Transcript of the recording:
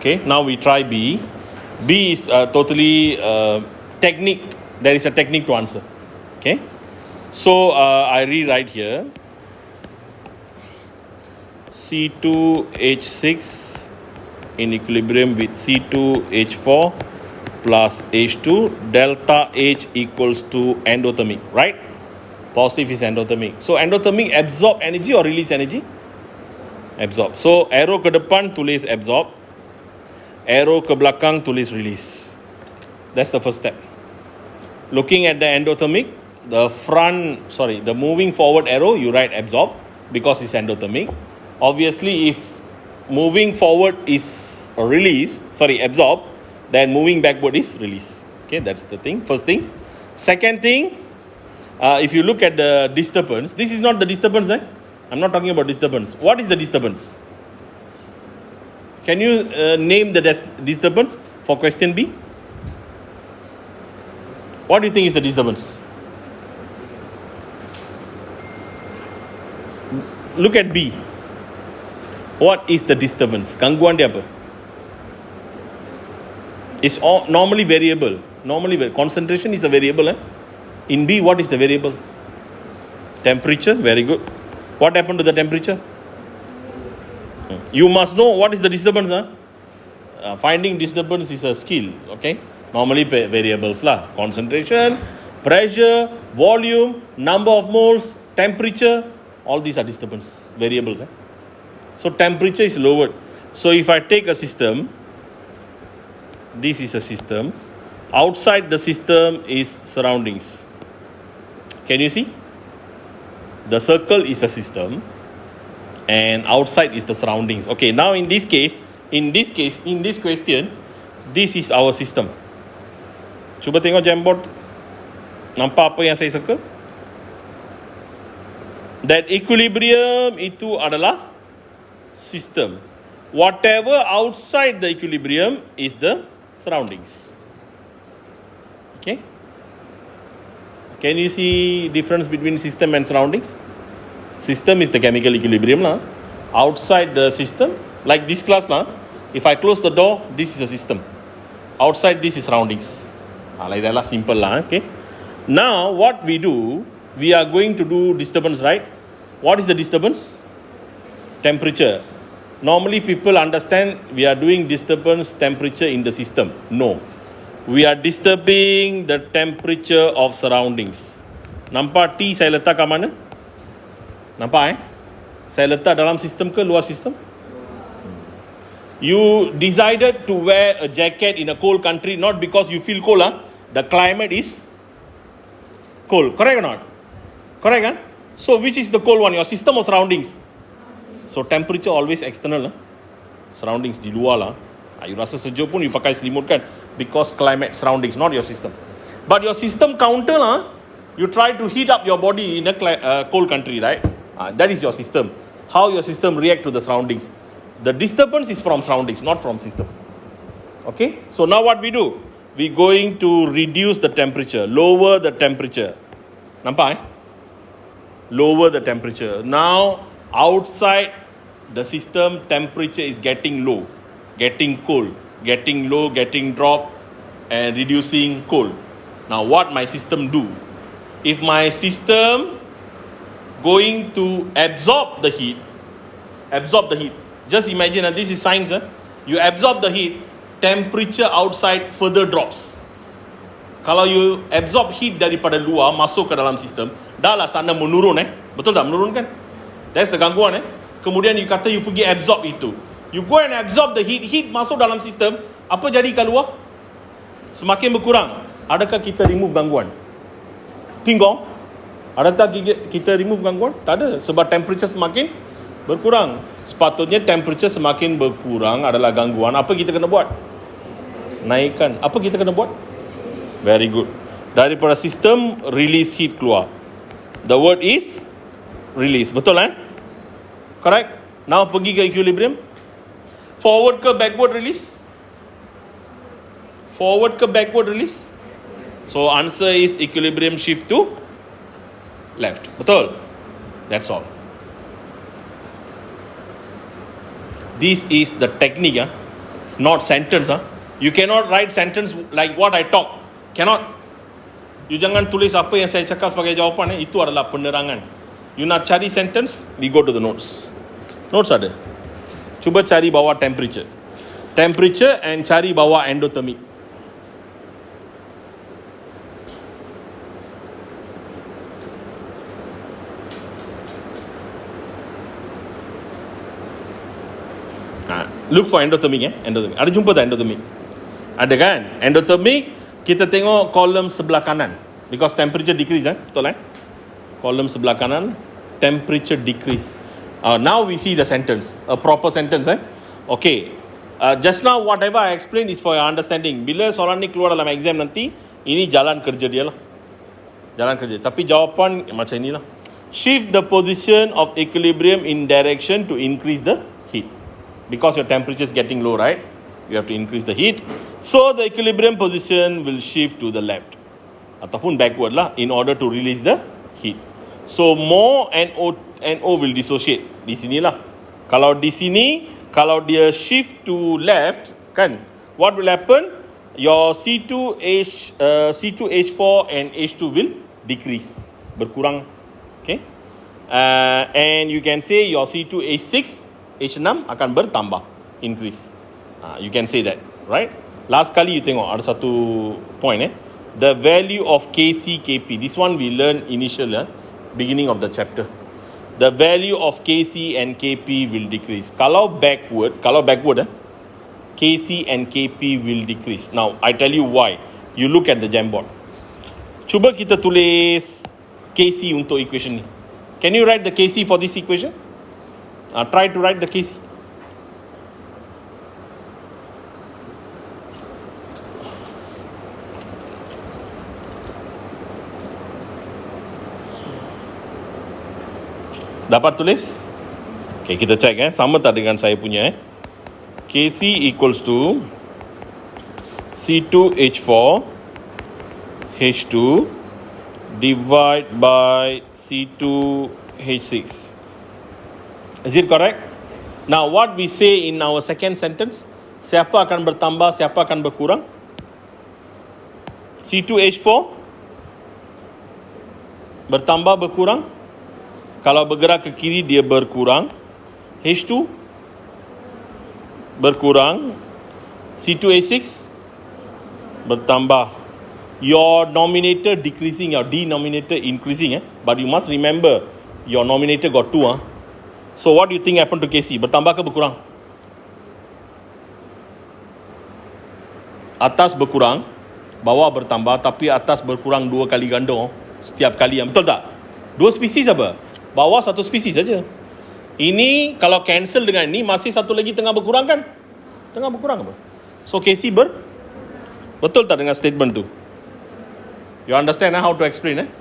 Okay, now we try B. B is totally technique. There is a technique to answer. Okay, so I rewrite here. C2H6 in equilibrium with C2H4 plus H2, delta H equals to endothermic, right? Positive is endothermic. So endothermic absorb energy or release energy? Absorb. So arrow ke depan tulis absorb, arrow ke belakang tulis release. That's the first step. Looking at the endothermic, the moving forward arrow, you write absorb because it's endothermic. Obviously, if moving forward is absorb, then moving backward is release. Okay, that's the thing. First thing. Second thing, if you look at the disturbance, this is not the disturbance. I'm not talking about disturbance. What is the disturbance? Can you name the disturbance for question B? What do you think is the disturbance? Look at B. What is the disturbance? Gangguan dia apa? It's normally variable. Concentration is a variable. In B, what is the variable? Temperature. Very good. What happened to the temperature? You must know what is the disturbance. Finding disturbance is a skill. Okay. Normally variables lah. Concentration, pressure, volume, number of moles, temperature. All these are disturbance variables. So temperature is lowered. So if I take a system, this is a system. Outside the system is surroundings. Can you see? The circle is the system and outside is the surroundings. Okay, now in this question, this is our system. Cuba tengok Jamboard. Nampak apa yang saya circle? That equilibrium itu adalah system. Whatever outside the equilibrium is the surroundings. Okay? Can you see difference between system and surroundings? System is the chemical equilibrium lah. Outside the system, like this class lah, if I close the door, this is a system. Outside this is surroundings. Like that lah, simple lah. Okay. Now what we do, we are going to do disturbance, right? What is the disturbance? Temperature. Normally people understand we are doing disturbance temperature in the system. No. We are disturbing the temperature of surroundings. Nampak T saya letak kat mana? Nampak Saya letak dalam sistem ke luar sistem? You decided to wear a jacket in a cold country not because you feel cold. The climate is cold. Correct or not? Correct. So which is the cold one? Your system or surroundings? So temperature always external. Surroundings di luar lah. You rasa sejuk pun you pakai selimut kan? Because climate, surroundings, not your system. But your system counter lah, you try to heat up your body in a cold country, right? That is your system. How your system react to the surroundings. The disturbance is from surroundings, not from system. Okay? So now what we do? We going to reduce the temperature, lower the temperature. Nampak Lower the temperature. Now outside the system, temperature is getting low, getting cold, getting low, getting drop, and reducing cold. Now what my system do? If my system going to absorb the heat, just imagine this is science. You absorb the heat, temperature outside further drops. Kalau you absorb heat daripada luar masuk ke dalam sistem, dah lah sana menurun. Betul tak? Menurun kan? That's the gangguan. Kemudian you kata you pergi absorb itu. You go and absorb the heat masuk dalam sistem, apa jadi kat luar? Semakin berkurang. Adakah kita remove gangguan? Tinggal. Adakah kita remove gangguan? Tak ada. Sebab temperature semakin berkurang. Sepatutnya temperature semakin berkurang adalah gangguan. Apa kita kena buat? Naikkan. Apa kita kena buat? Very good. Daripada sistem, release heat keluar. The word is release. Betul Correct? Now pergi ke equilibrium. Forward ke backward release? Forward ke backward release? So answer is equilibrium shift to left. Betul? That's all. This is the technique. not sentence. You cannot write sentence like what I talk. Cannot. You jangan tulis apa yang saya cakap sebagai jawapan. Itu adalah penerangan. You nak cari sentence, we go to the notes. Notes ada. Cuba cari bawah temperature. Temperature and cari bawah endothermic. Look for endothermic. Endothermic. Ada jumpa tak endothermic? Ada kan? Endothermic, kita tengok kolom sebelah kanan. Because temperature decrease, betul kolom sebelah kanan, temperature decrease. Now we see the sentence, a proper sentence. Okay. Just now whatever I explained is for your understanding. Bila soalan ni keluar dalam exam nanti, ini jalan kerja dia lah. Jalan kerja. Tapi jawapan macam inilah. Shift the position of equilibrium in direction to increase the heat. Because your temperature is getting low, right? You have to increase the heat. So the equilibrium position will shift to the left. Ataupun backward lah, in order to release the heat. So more NO will dissociate. Di sinilah. Kalau di sini, kalau dia shift to left, kan? What will happen? Your C2H4 and H2 will decrease. Berkurang. Okay? And you can say your C2H6, H6 akan bertambah, increase. You can say that, right? Last kali you tengok ada satu point the value of Kc Kp. This one we learn initial beginning of the chapter. The value of Kc and Kp will decrease. Kalau backward Kc and Kp will decrease. Now I tell you why. You look at the Jamboard. Cuba kita tulis Kc untuk equation ni. Can you write the Kc for this equation? Try to write the Kc. Dapat tulis? Okay, kita check sama tak dengan saya punya Kc equals to C2H4 H2 divide by C2H6. Is it correct? Now what we say in our second sentence, siapa akan bertambah, siapa akan berkurang? C2H4 bertambah, berkurang. Kalau bergerak ke kiri dia berkurang. H2 berkurang. C2H6 bertambah. Your nominator decreasing, your denominator increasing. But you must remember, your nominator got 2. So what do you think happened to Kc? Bertambah ke berkurang? Atas berkurang, bawah bertambah, tapi atas berkurang 2 kali ganda setiap kali. Betul tak? 2 spesies apa? Bawah 1 spesies saja. Ini kalau cancel dengan ini, masih satu lagi tengah berkurang kan? Tengah berkurang apa? So Kc betul tak dengan statement tu? You understand how to explain